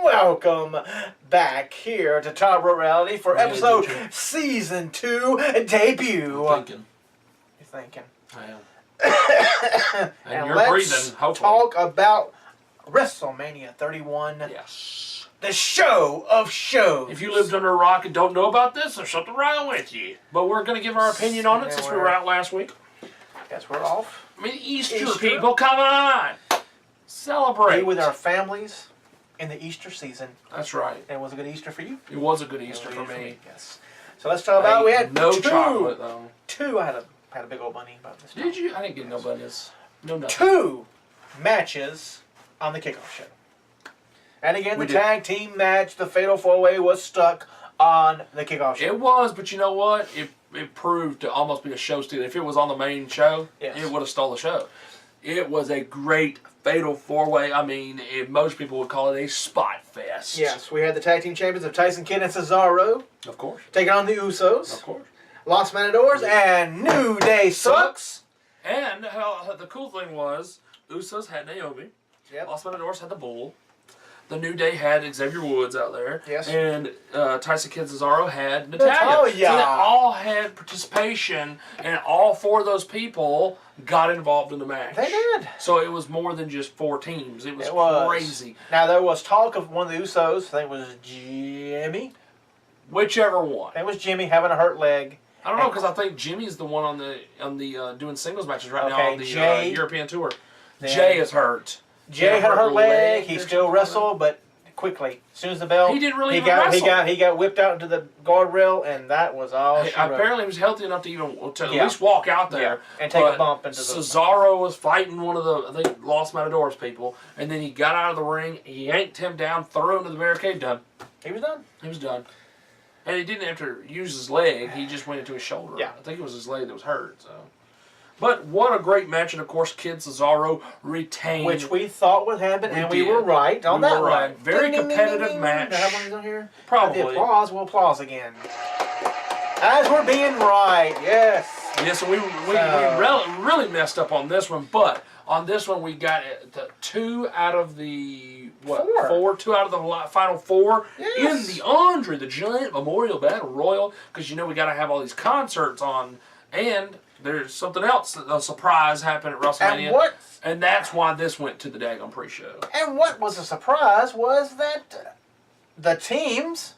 Welcome back here to Talk Reality for episode season 2 debut. I'm thinking. You're thinking. I am. And you're let's breathing, hopefully. Talk about WrestleMania 31. Yes. The show of shows. If you lived under a rock and don't know about this, there's something wrong with you. But we're going to give our opinion on it since we were out last week. Guess we're off. I mean, Easter people, come on. Celebrate. Be with our families in the Easter season. That's right. And it was a good Easter for you? It was a good Easter for me. Yes. So let's talk about, we had no chocolate, though. I had a big old bunny about this. Did you? I didn't get no bunnies. No nothing. 2 matches on the kickoff show. And again, the tag team match, the Fatal 4-Way, was stuck on the kickoff show. It was, but you know what? It proved to almost be a show stealer. If it was on the main show, it would have stole the show. It was a great Fatal 4-Way. I mean, most people would call it a spot fest. Yes, we had the tag team champions of Tyson Kidd and Cesaro. Of course. Taking on the Usos. Of course. Los Matadors and New Day Sucks. And the cool thing was, Usos had Naomi. Yep. Los Matadors had the Bull. The New Day had Xavier Woods out there. Yes. And Tyson Kidd Cesaro had Natalya. So they all had participation, and all 4 of those people got involved in the match. They did. So it was more than just 4 teams. It was crazy. Now, there was talk of one of the Usos. I think it was Jimmy. Whichever one. It was Jimmy having a hurt leg. I don't know, because I think Jimmy's the one on the doing singles matches right now on the European tour. Jay is hurt. Jay had a hurt leg. He still wrestled, but quickly, as soon as the bell, he didn't really wrestle. He got whipped out into the guardrail, and that was all. Apparently, he was healthy enough to at least walk out there and take a bump into the. Cesaro was fighting one of the, I think, Los Matadors people, and then he got out of the ring. He yanked him down, threw him to the barricade. Done. He was done. He was done. And he didn't have to use his leg. He just went into his shoulder. Yeah. I think it was his leg that was hurt. So. But what a great match, and of course, Kidd Cesaro retained. Which we thought would happen, and we were right on that one. Very competitive match. Do I have one of these on here? Probably. The applause, we'll applause again. As we're being right, yes. Yes, we really messed up on this one, but on this one we got 2 out of the, 4? 2 out of the final 4 in the Andre the Giant Memorial Battle Royal, because you know we got to have all these concerts on, and there's something else, a surprise happened at WrestleMania. And that's why this went to the daggone pre-show. And what was a surprise was that the teams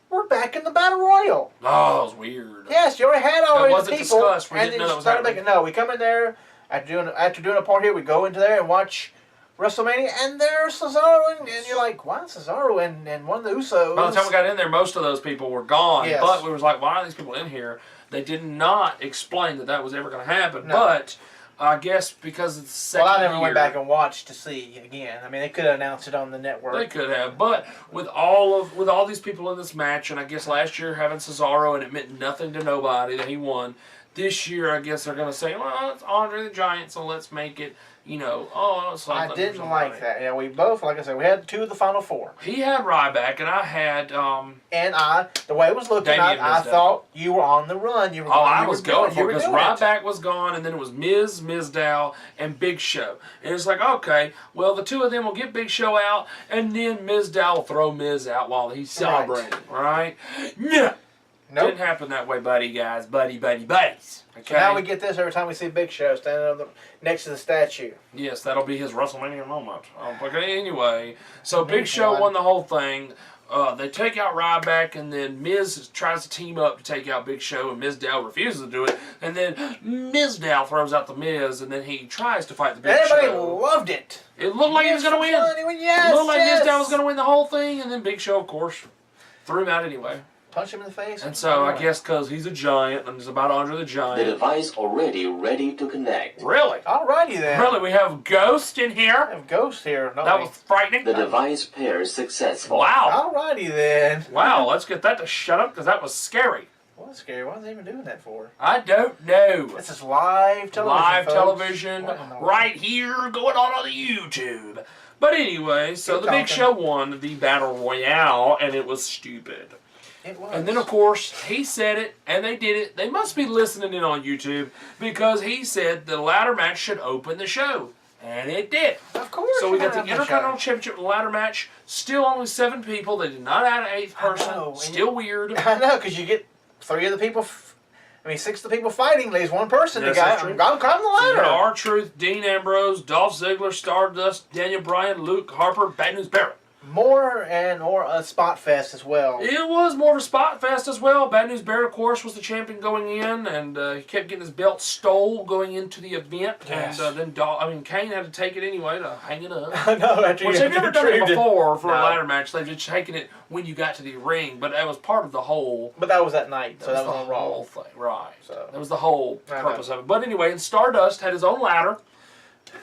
were back in the Battle Royal. Oh, that was weird. Yes, you already had all these people. Discussed. We didn't know that was happening. No, we come in there, after doing a part here, we go into there and watch WrestleMania, and there's Cesaro, and you're like, why Cesaro and one of the Usos? By the time we got in there, most of those people were gone. Yes. But we was like, why are these people in here? They did not explain that was ever going to happen. No. But I guess because it's the second year. Well, I never went back and watched to see again. I mean, they could have announced it on the network. They could have, but with all these people in this match, and I guess last year having Cesaro, and it meant nothing to nobody that he won. This year, I guess they're going to say, well, it's Andre the Giant, so let's make it, something. I didn't like that. Yeah, we both, like I said, we had 2 of the final 4. He had Ryback, and I had... the way it was looking, I thought you were on the run. I was going for it, because Ryback was gone, and then it was Miz, Mizdow, and Big Show. And it's like, okay, well, the 2 of them will get Big Show out, and then Mizdow will throw Miz out while he's celebrating, right? Yeah. Nope. Didn't happen that way, buddies. Okay? So now we get this every time we see Big Show standing next to the statue. Yes, that'll be his WrestleMania moment. Okay, anyway, so Big Show won the whole thing. They take out Ryback, and then Miz tries to team up to take out Big Show, and Mizdow refuses to do it. And then Mizdow throws out the Miz, and then he tries to fight the Big Show. Everybody loved it. It looked like he was going to win. Yes, it looked like Mizdow was going to win the whole thing, and then Big Show, of course, threw him out anyway. Punch him in the face. And so I guess because he's a giant and it's about Andre the Giant. The device already ready to connect. Really? Alrighty then. Really, we have Ghost in here. We have Ghost here. That was frightening. The device pair successful. Wow. Alrighty then. Wow, let's get that to shut up because that was scary. Well, that's scary. What are they even doing that for? I don't know. This is live television. Live folks. television What in the- right here going on the YouTube. But anyway, so Keep the Big talking. Show won the Battle Royale, and it was stupid. It was. And then, of course, he said it, and they did it. They must be listening in on YouTube because he said the ladder match should open the show. And it did. Of course. So we got the you're gonna have Intercontinental show. Championship ladder match. Still only 7 people. They did not add an 8th person. know, and Still weird. I know, because you get 3 of the people. 6 of the people fighting leaves 1 person. Yes, the guy, that's true. I'm climbing the So you ladder. got R-Truth, Dean Ambrose, Dolph Ziggler, Stardust, Daniel Bryan, Luke Harper, Bad News Barrett. More and more a spot fest as well. It was more of a spot fest as well. Bad News Barrett, of course, was the champion going in, and he kept getting his belt stole going into the event. Yes. And then Kane had to take it anyway to hang it up. I know. After Which you they've never done it retrieved before for a No. ladder match. They've just taken it when you got to the ring, but that was part of the whole. But that was that night, so that was the on Raw. whole thing, right? So. That was the whole I know. purpose of it. But anyway, and Stardust had his own ladder.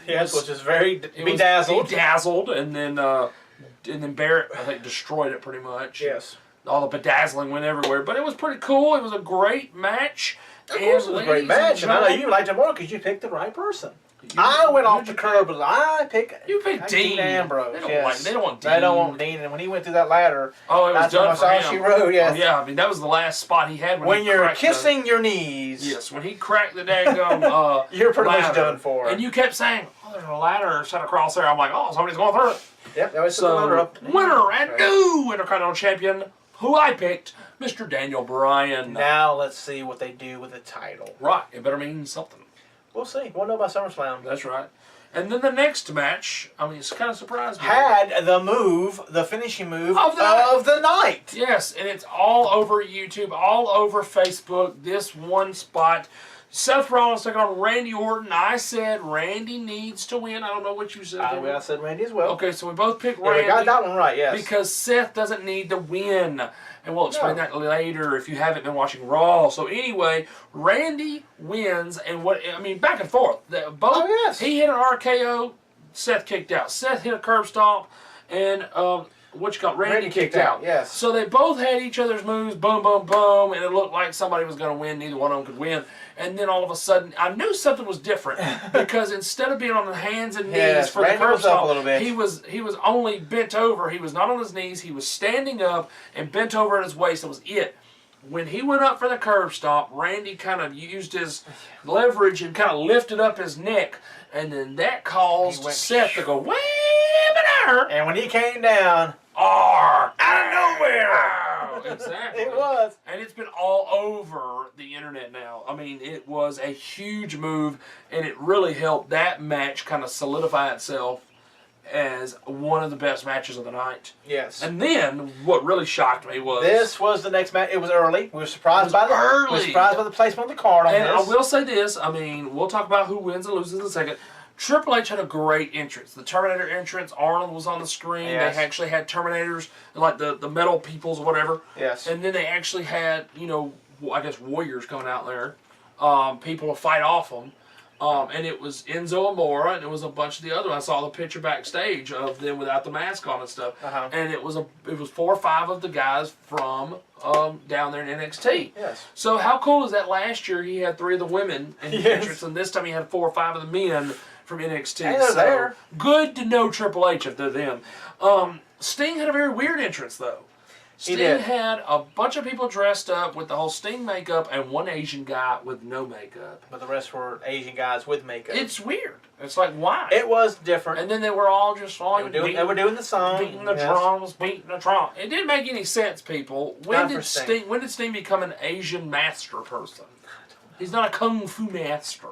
Yes, was- which is very It was bedazzled. bedazzled, and then Barrett, I think, destroyed it pretty much. Yes. All the bedazzling went everywhere, but it was pretty cool. It was a great match. Of course, it was a great match, and I know you liked it more because you picked the right person. I went off the curb, but I picked. You picked Dean Ambrose. They don't yes. they don't want Dean. They don't want Dean, and when he went through that ladder, Oh, it was that's when I done for saw him. she rode. Yes. Oh, yeah, I mean that was the last spot he had When he you're cracked kissing your knees, Yes, when he cracked the daggum you're pretty much ladder, done for. And you kept saying, "Oh, there's a ladder set across there." I'm like, "Oh, somebody's going through it." Yep, they always set the ladder So, up. winner and new Intercontinental Champion, who I picked, Mr. Daniel Bryan. Now let's see what they do with the title. Right, it better mean something. We'll see. We'll know by SummerSlam. That's right. And then the next match, I mean, it's kind of surprised me. Had the finishing move Of the of the night. Yes, and it's all over YouTube, all over Facebook, this one spot. Seth Rollins taking on Randy Orton. I said Randy needs to win. I don't know what you said. I said Randy as well. Okay, so we both picked Yeah, Randy. we got that one right, yes. Because Seth doesn't need to win. And we'll explain that later if you haven't been watching Raw. So anyway, Randy wins, and back and forth. Both. Oh, yes. He hit an RKO, Seth kicked out. Seth hit a curb stomp, and Randy kicked out. Yes. So they both had each other's moves, boom, boom, boom, and it looked like somebody was going to win. Neither one of them could win. And then all of a sudden, I knew something was different because instead of being on the hands and knees Yes, for the Randy curb was up stomp, a little bit. he was only bent over. He was not on his knees. He was standing up and bent over at his waist. That was it. When he went up for the curb stomp, Randy kind of used his leverage and kind of lifted up his neck, and then that caused Seth to go, "Way better!" And when he came down, Out of nowhere. Exactly. It was. And it's been all over the internet now. I mean, it was a huge move, and it really helped that match kind of solidify itself as one of the best matches of the night. Yes. And then what really shocked me was This was the next match. It was early. We were surprised by the placement of the card on and this. I will say this, I mean, we'll talk about who wins and loses in a second. Triple H had a great entrance. The Terminator entrance, Arnold was on the screen. Yes. They actually had Terminators, like the metal peoples or whatever. Yes. And then they actually had, I guess warriors coming out there, people to fight off them. And it was Enzo Amore, and it was a bunch of the other. I saw the picture backstage of them without the mask on and stuff. Uh-huh. And it was 4 or 5 of the guys from down there in NXT. Yes. So how cool is that? Last year he had 3 of the women in the Yes. entrance, and this time he had 4 or 5 of the men from NXT. And they're so there. Good to know Triple H if they're them. Sting had a very weird entrance though. Sting did. had a bunch of people dressed up with the whole Sting makeup and one Asian guy with no makeup. But the rest were Asian guys with makeup. It's weird. It's like, why? It was different. And then they were all just They were doing the song. beating the Yes. drums, beating the drum. It didn't make any sense, people. When Not did for Sting. Sting? When did Sting become an Asian master person? He's not a kung fu master.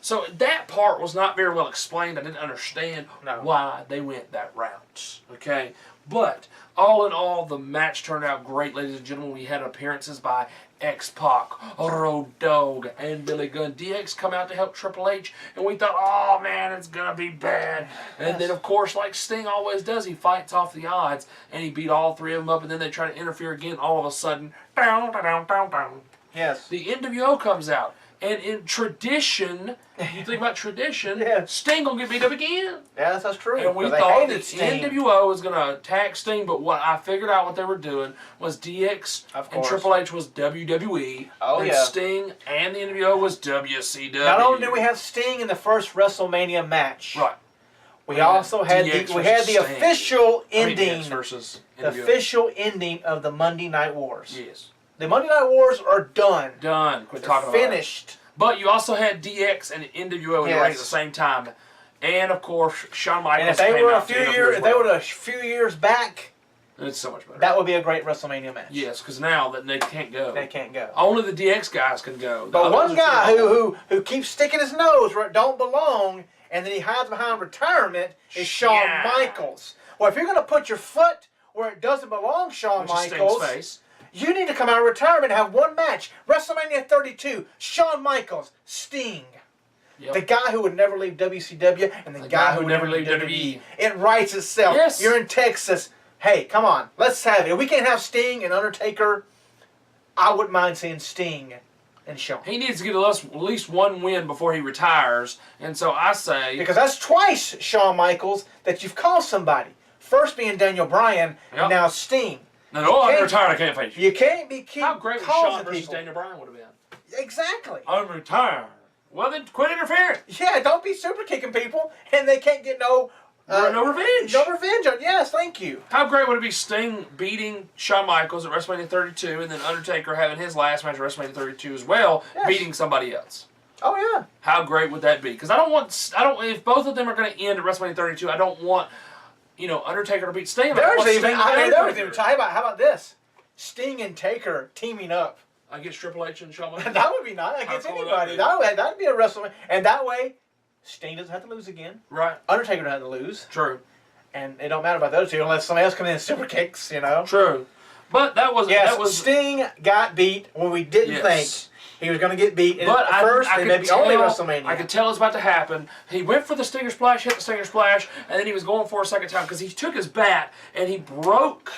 So that part was not very well explained. I didn't understand why they went that route. Okay, but all in all, the match turned out great, ladies and gentlemen. We had appearances by X-Pac, Road Dogg, and Billy Gunn. DX come out to help Triple H, and we thought, oh man, it's gonna be bad. And then, of course, like Sting always does, he fights off the odds, and he beat all 3 of them up, and then they try to interfere again. All of a sudden, down, down, down, down. Yes. The NWO comes out, And in tradition, you think about tradition, Yeah. Sting gonna get beat up again. Yeah, that's true. And we They thought hated that Sting. NWO was gonna attack Sting, but what I figured out what they were doing was DX Of and course. Triple H was WWE, Oh, and yeah. Sting and the NWO was WCW. Not only did we have Sting in the first WrestleMania match, right, we also had DX the versus Sting. official I mean, ending, DX versus the NWO. official ending of the Monday Night Wars. Yes, The Monday Night Wars are done. done. Quit They're talking about it. finished. But you also had DX and NWO in the Yes. ring at the same time, and of course Shawn Michaels. And if they came were out to interfere as if they well. were a few years back, It's so much better. that would be a great WrestleMania match. Yes, because now that they can't go. They can't go. Only the DX guys can go. The But others one are guy too who keeps sticking his nose where it don't belong, and then he hides behind retirement, is Shawn Yeah. Michaels. Well, if you're going to put your foot where it doesn't belong, Shawn Which is Sting's Michaels, face. you need to come out of retirement and have one match. WrestleMania 32, Shawn Michaels, Sting. Yep. The guy who would never leave WCW and the guy who would never leave WWE. It writes itself. Yes. You're in Texas. Hey, come on. Let's have it. If we can't have Sting and Undertaker, I wouldn't mind seeing Sting and Shawn. He needs to get at least one win before he retires, and so I say Because that's twice, Shawn Michaels, that you've called somebody. First being Daniel Bryan, Yep. and now Sting. no, I'm can't- retired. I can't face you. You can't be keep How great would calling Shawn versus people. Daniel Bryan would have been? Exactly. I'm retired. Well then, quit interfering. Yeah, don't be super kicking people, and they can't get no No revenge. No revenge on. Yes, thank you. How great would it be Sting beating Shawn Michaels at WrestleMania 32, and then Undertaker having his last match at WrestleMania 32 as well, Yes. beating somebody else? Oh yeah. How great would that be? Because if both of them are going to end at WrestleMania 32, I don't want, Undertaker to beat Sting. I There's want even. Sting to I beat mean, there was Undertaker. even. How about this? Sting and Taker teaming up. Against Triple H and Shawn Michaels. That would be nice against cool would anybody. that That'd be a WrestleMania, and that way, Sting doesn't have to lose again. Right. Undertaker doesn't have to lose, True. and it don't matter about those two unless somebody else comes in and super kicks. True. But that was Yes, that was Sting got beat when we didn't Yes. think he was going to get beat. But At first, I and could maybe tell, only WrestleMania. I could tell it's about to happen. He went for the Stinger Splash, hit the Stinger Splash, and then he was going for a second time because he took his bat and he broke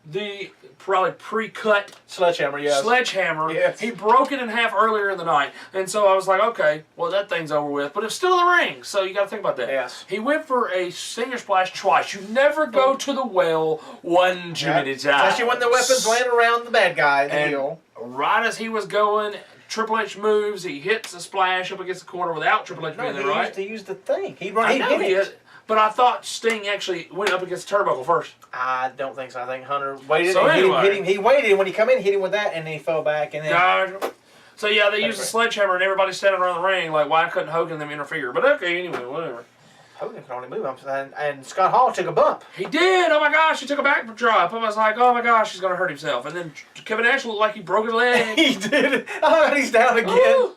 the probably pre-cut Sledgehammer, yes. sledgehammer. Yes. He broke it in half earlier in the night. And so I was like, okay, well, that thing's over with. But it's still in the ring, so you got to think about that. Yes. He went for a Stinger Splash twice. You never go to the well one too many times. Especially when the weapons land around the bad guy, the And heel. right as he was going, Triple H moves. He hits the splash up against the corner without Triple H No, being he there, right? used to use the thing. He I hit know he it. is, but I thought Sting actually went up against the turnbuckle first. I don't think so. I think Hunter waited. So and hit him, anyway. hit him. He waited, and when he come in, hit him with that, and then he fell back, and then. God. So yeah, they used the right. sledgehammer, and everybody's standing around the ring like, why couldn't Hogan and them interfere? But okay, anyway, whatever. Hogan can only move. And Scott Hall took a bump. He did. Oh my gosh, he took a back drop. I was like, oh my gosh, he's gonna hurt himself. And then Kevin Nash looked like he broke his leg. He did. Oh, he's down again. Ooh.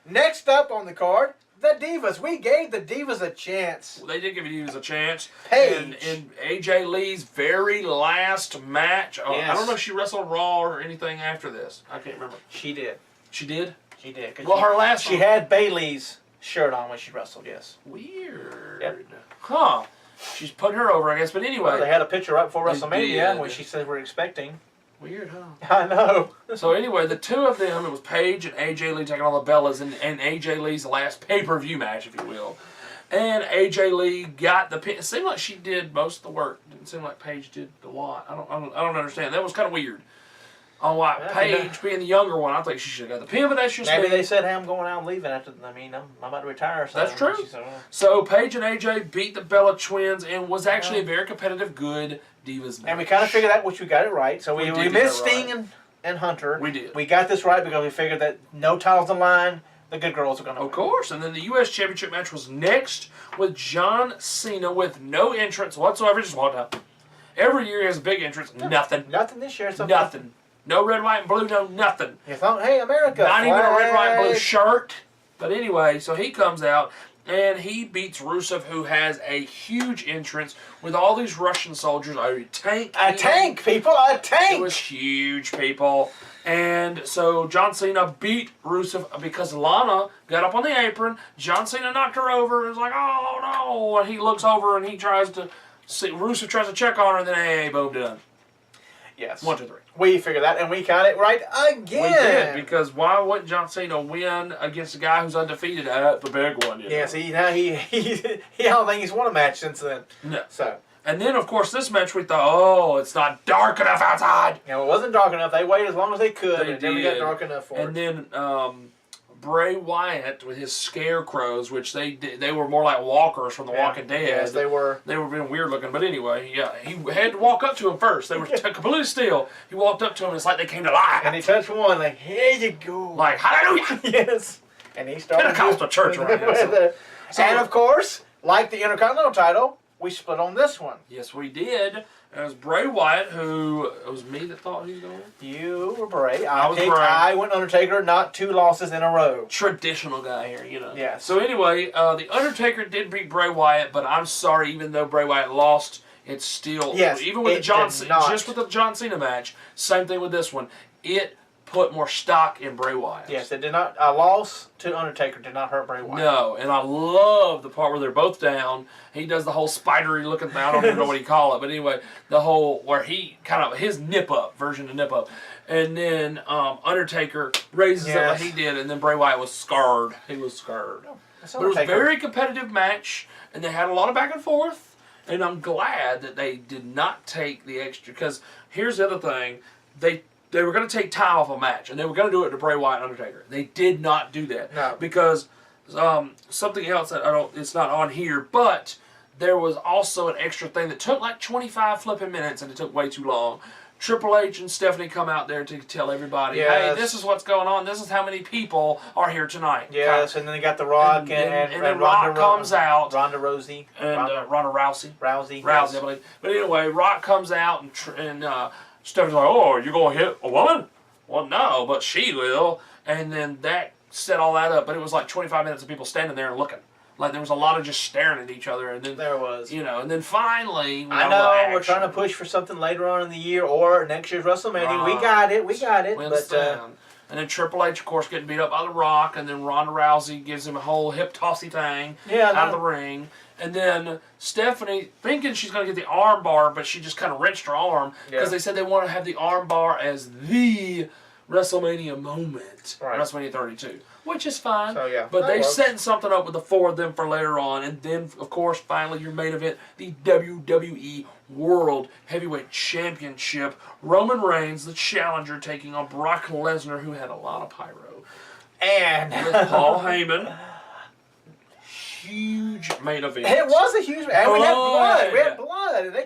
Next up on the card, the Divas. We gave the Divas a chance. They did give you a chance. Paige. And in AJ Lee's very last match, I Yes. don't know if she wrestled Raw or anything after this. I can't remember. She did. She did? She did. 'Cause Well, her last she one. had Bailey's shirt on when she wrestled. Yes. Weird. Yep. Huh. She's putting her over, I guess. But anyway. Well, they had a picture right before They WrestleMania did. when she said we're expecting. Weird, huh? I know. So anyway, the two of them, it was Paige and AJ Lee taking on the Bellas in AJ Lee's last pay-per-view match, if you will. And AJ Lee got the pin. It seemed like she did most of the work. It didn't seem like Paige did a lot. I don't understand. That was kind of weird. On why Yeah, Paige being the younger one, I think she should have got the pin, but that's just Maybe me. they said, "Hey, I'm going out and leaving after. I'm about to retire." So That's true. She said, "Oh." So Paige and AJ beat the Bella Twins and was actually a very competitive, good Divas match. And we kind of figured out which we got it right. So we We did missed get it Sting and Hunter. We did. We got this right because we figured that no titles on line, the good girls are going to win. Of course, and then the U.S. Championship match was next with John Cena with no entrance whatsoever, just walked out. Every year he has a big entrance, nothing. Nothing this year. So Nothing. No red, white, and blue, no nothing. You thought, hey, America. Not even a red, white, and blue flag. shirt. But anyway, so he comes out and he beats Rusev, who has a huge entrance with all these Russian soldiers. A tank. A tank, people, a tank. It was huge, people. And so John Cena beat Rusev because Lana got up on the apron. John Cena knocked her over and was like, oh no. And he looks over and he tries to see, Rusev tries to check on her and then, hey, boom, done. Yes. 1, 2, 3. We figured that, and we got it right again. We did, because why wouldn't John Cena win against a guy who's undefeated at the big one? You know? Yeah, see, now he I don't think he's won a match since then. No. So. And then, of course, this match we thought, oh, it's not dark enough outside. Yeah, it wasn't dark enough. They waited as long as they could, and it never got dark enough for it. And then Bray Wyatt with his scarecrows, which they were more like walkers from The Walking Dead. Yes, they were. They were being weird looking, but anyway, yeah, he had to walk up to him first. They were completely still. He walked up to him, and it's like they came to life. And he touched one, like, here you go. Like, hallelujah. Yes. And he started. Pentecostal church around here. And of course, like the Intercontinental title, we split on this one. Yes, we did. It was Bray Wyatt, who it was me that thought he was going to win. You were Bray. I was Bray. I went Undertaker, not 2 losses in a row. Traditional guy here, you know. Yes. So anyway, the Undertaker did beat Bray Wyatt, but I'm sorry, even though Bray Wyatt lost, it's still even with the John Cena, just with the John Cena match. Same thing with this one. It put more stock in Bray Wyatt. Yes, it did not. A loss to Undertaker did not hurt Bray Wyatt. No, and I love the part where they're both down. He does the whole spidery looking thing. I don't even know what he call it, but anyway, the whole where he kind of his nip up version of nip up, and then Undertaker raises it like he did, and then Bray Wyatt was scarred. He was scarred. But it was a very competitive match, and they had a lot of back and forth. And I'm glad that they did not take the extra, because here's the other thing, they were going to take time off a match, and they were going to do it to Bray Wyatt and Undertaker. They did not do that. No. Because something else that it's not on here, but there was also an extra thing that took like 25 flipping minutes, and it took way too long. Triple H and Stephanie come out there to tell everybody, hey, this is what's going on. This is how many people are here tonight. Yes, and then they got The Rock and then Rock comes out. Ronda Rousey. And Ronda Rousey. Rousey, yes. I believe. But anyway, Rock comes out, and Stephanie's like, oh, you're going to hit a woman? Well, no, but she will. And then that set all that up. But it was like 25 minutes of people standing there and looking. Like, there was a lot of just staring at each other. And then there was. You know, and then finally... I know, we're trying to push for something later on in the year or next year's WrestleMania. Right. We got it. We understand. And then Triple H, of course, getting beat up by The Rock. And then Ronda Rousey gives him a whole hip-tossy thing out of the ring. And then Stephanie, thinking she's going to get the arm bar, but she just kind of wrenched her arm. Because they said they want to have the arm bar as the WrestleMania moment. Right. WrestleMania 32. Which is fine. So, yeah, but they're setting something up with the 4 of them for later on. And then, of course, finally your main event, the WWE World Heavyweight Championship. Roman Reigns, the challenger, taking on Brock Lesnar, who had a lot of pyro. And with Paul Heyman. Huge main event. It was a huge and we had blood. We had blood. And they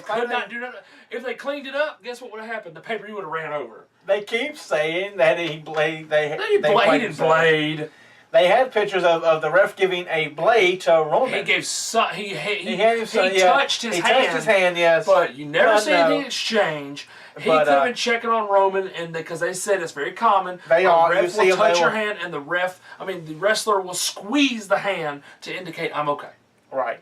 could not do nothing. If they cleaned it up, guess what would have happened? The pay-per-view would have ran over. They keep saying that he blade. They bladed blade. They had pictures of the ref giving a blade to Roman. He gave he touched his hand. Yes, but you never see anything exchange. He could have been checking on Roman, and because they said it's very common. The ref will touch your hand, and the wrestler will squeeze the hand to indicate I'm okay. Right.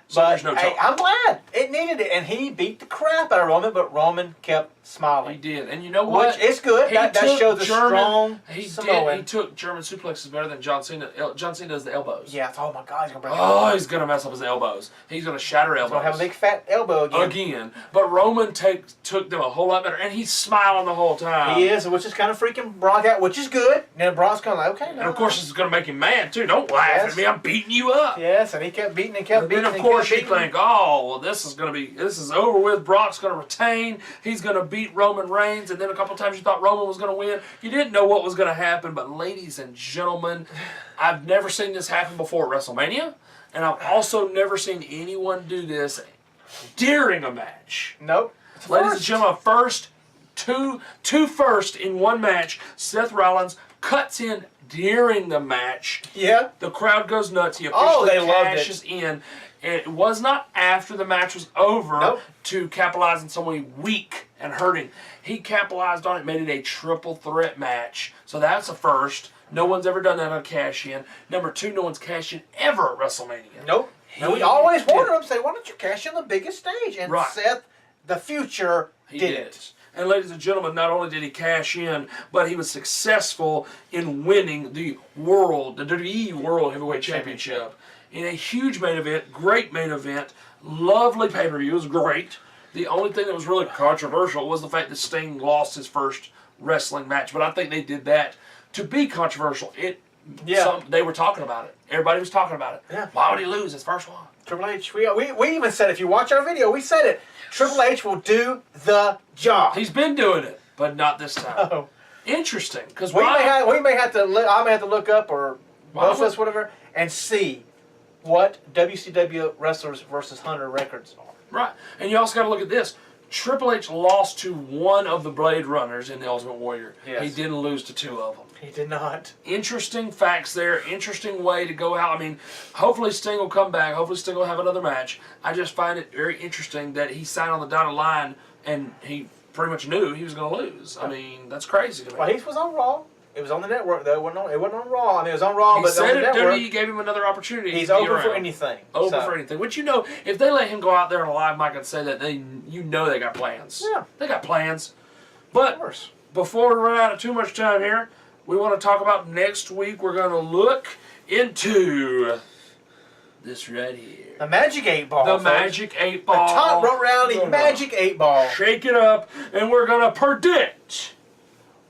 So but there's no trouble. I'm glad it needed it, and he beat the crap out of Roman, but Roman kept smiling. He did, and you know what? Which is good. That shows the strong Samoan. He took German suplexes better than John Cena. John Cena does the elbows. Yeah. Oh my God, he's gonna break. Oh, he's gonna mess up his elbows. He's gonna shatter elbows. He's gonna have a big fat elbow again. But Roman took them a whole lot better, and he's smiling the whole time. He is, which is kind of freaking Brock out, which is good. And Brock's kind of like, okay. And of course, it's gonna make him mad too. Don't laugh at me. I'm beating you up. Yes, and he kept beating and kept beating. And of course, you think, oh, well, this is over with. Brock's gonna retain. He's gonna beat Roman Reigns. And then a couple times you thought Roman was going to win. You didn't know what was going to happen. But ladies and gentlemen, I've never seen this happen before at WrestleMania. And I've also never seen anyone do this during a match. Nope. Ladies and gentlemen, two first in one match. Seth Rollins cuts in during the match. Yeah. The crowd goes nuts. He officially cashes in. It was not after the match was over to capitalize on someone weak and hurting. He capitalized on it, made it a triple threat match. So that's a first. No one's ever done that on cash-in. Number 2, no one's cashed in ever at WrestleMania. Nope. And we always wanted him to say, why don't you cash in the biggest stage? And Seth, the future, did it. And ladies and gentlemen, not only did he cash in, but he was successful in winning the WWE World Heavyweight Championship. In a huge main event, great main event, lovely pay-per-view, it was great. The only thing that was really controversial was the fact that Sting lost his first wrestling match. But I think they did that to be controversial. They were talking about it. Everybody was talking about it. Yeah. Why would he lose his first one? Triple H, we even said, if you watch our video, we said it. Triple H will do the job. He's been doing it, but not this time. Oh. Interesting, because we may have to. I may have to look up, or both of us, whatever, and see what WCW wrestlers versus Hunter records are. Right, and you also got to look at this. Triple H lost to one of the Blade Runners in the Ultimate Warrior. Yes. He didn't lose to two of them. He did not. Interesting facts there. Interesting way to go out. I mean, hopefully Sting will come back. Hopefully Sting will have another match. I just find it very interesting that he signed on the dotted line and he pretty much knew he was going to lose. I mean, that's crazy to me. Well, he was on Raw. It was on the network, though. It wasn't on Raw. I mean, it was on Raw, but on the network. WWE gave him another opportunity. He's open for anything. Open for anything. Which, if they let him go out there on a live mic and say that, they got plans. Yeah. They got plans. But of course. Before we run out of too much time here, we want to talk about next week. We're going to look into this right here. The Magic 8 Ball. The Magic 8 Ball. The Top Rope Rally Magic 8 Ball. Shake it up, and we're going to predict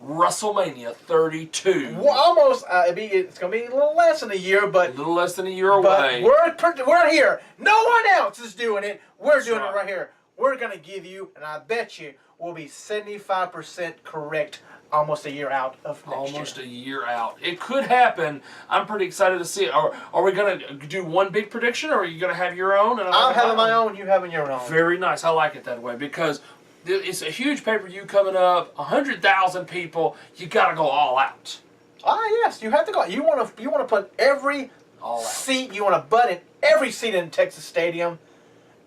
WrestleMania 32. Well, almost, it's going to be a little less than a year, but... A little less than a year away. We're here. No one else is doing it. We're doing it right here. We're going to give you, and I bet you, we'll be 75% correct almost a year out of next year. Almost a year out. It could happen. I'm pretty excited to see it. Are we going to do one big prediction, or are you going to have your own? And I'm having my own, you having your own. Very nice. I like it that way because it's a huge pay-per-view coming up. 100,000 people. You got to go all out. Ah, yes, you have to go. You want to put every seat. You want to butt in every seat in Texas Stadium,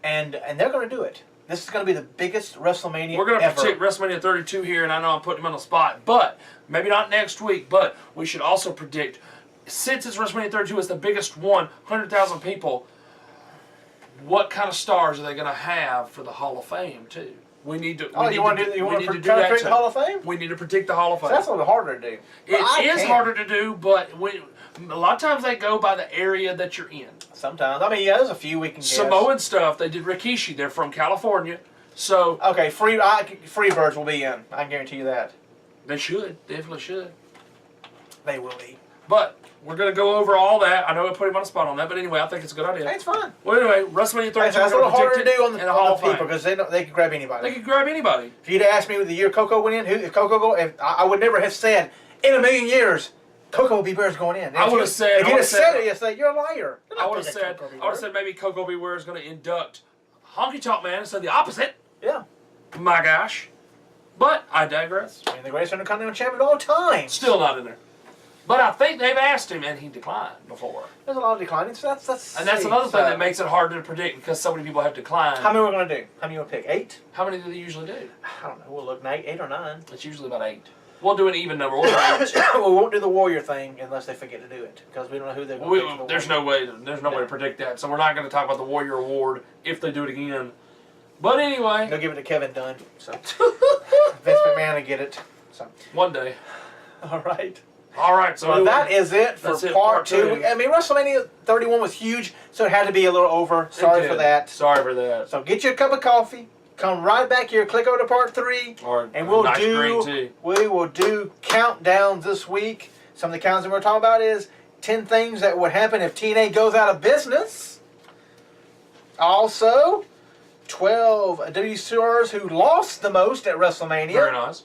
and they're going to do it. This is going to be the biggest WrestleMania ever. We're going to predict WrestleMania 32 here, and I know I'm putting him on the spot, but maybe not next week, but we should also predict, since it's WrestleMania 32, it's the biggest one, 100,000 people, what kind of stars are they going to have for the Hall of Fame, too? We need to. You want to predict the Hall of Fame? We need to predict the Hall of Fame. So that's a little harder to do. It is harder to do, but a lot of times they go by the area that you're in. Sometimes. I mean, yeah, there's a few we can guess. Samoan stuff, they did Rikishi. They're from California. So okay, Freebirds will be in. I can guarantee you that. They should. Definitely should. They will be. But we're going to go over all that. I know I put him on a spot on that, but anyway, I think it's a good idea. It's fun. Well, anyway, WrestleMania 32. That's a little harder to do on the people Fame. because they can grab anybody. They can grab anybody. If you'd asked me the year Coco went in, I would never have said in a million years Coco B. Ware's going in. I would have said. If you'd have said it, you'd say you're a liar. I would have said maybe Coco B. Ware is going to induct Honky Tonk Man and said the opposite. Yeah. My gosh. But I digress. I mean, the greatest Intercontinental Champion of all time. Still not in there. But I think they've asked him, and he declined before. There's a lot of declining, so that's another thing that makes it hard to predict because so many people have declined. How many we're going to do? How many we'll pick? 8? How many do they usually do? I don't know. We'll look 8 or 9. It's usually about 8. We'll do an even number. We'll do 8. We won't do the Warrior thing unless they forget to do it because we don't know who they're going to pick. There's no way to predict that. So we're not going to talk about the Warrior Award if they do it again. But anyway, they'll give it to Kevin Dunn. So Vince McMahon will get it. So one day. All right. So well, that is it for part 2. I mean, WrestleMania 31 was huge, so it had to be a little over. Sorry for that. Sorry for that. So get you a cup of coffee. Come right back here. Click over to part 3, and we'll we will do countdowns this week. Some of the countdowns we're talking about is 10 things that would happen if TNA goes out of business. Also, 12 WWE stars who lost the most at WrestleMania. Very nice.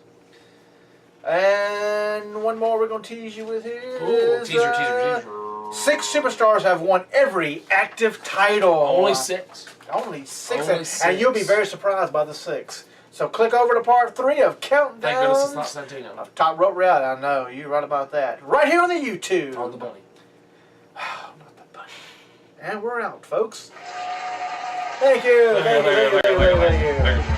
And one more we're going to tease you with here. Ooh, teaser. 6 superstars have won every active title. Only 6. Only 6. And you'll be very surprised by the 6. So click over to part 3 of Countdown. Thank goodness it's not Santino. Of Top Rope Rally. I know, you're right about that. Right here on the YouTube. On the bunny. Oh, not the bunny. And we're out, folks. Thank you. Thank you.